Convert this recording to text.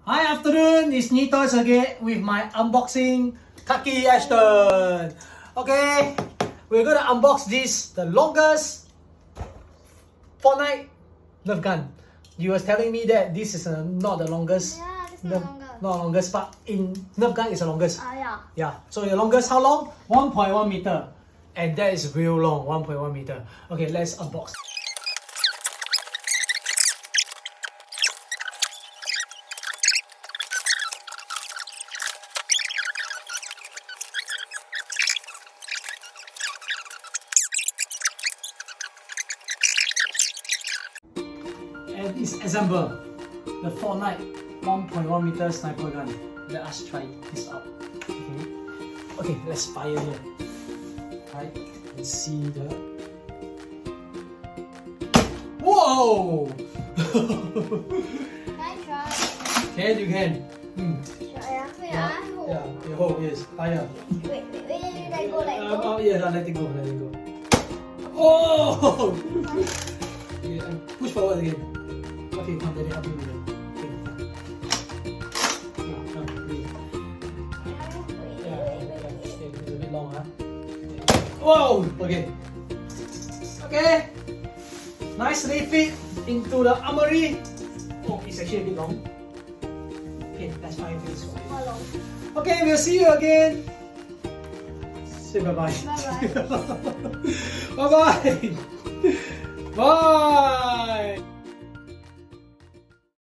Hi, afternoon. It's NgeeToys again with my unboxing Kaki Ashton. Okay, we're gonna unbox this, the longest fornite nerf gun. You was telling me that this is not the longest. Yeah, this is the longest. Not longest, but in nerf gun is the longest. Yeah. Yeah. So the longest how long? 1.1 meter, and that is real long. 1.1 meter. Okay, let's unbox. And it's assemble the fornite 1.1 meter sniper gun. Let us try this out. Okay, let's fire here. Right, let's see the. Whoa! Can I try? Can you can? Try wait, hold. Yeah, you hold, yes, fire. Wait, let go, let go. Oh yeah, let it go, let it go. Oh! Yeah, push forward again. Okay, come, let me help you with it. Okay, it's a bit long, huh? Whoa! Okay. Okay. Nicely fit into the armory. Oh, it's actually a bit long. Okay, let's find this one. How long? Okay, we'll see you again. Say bye-bye. Bye-bye. Bye-bye. Bye.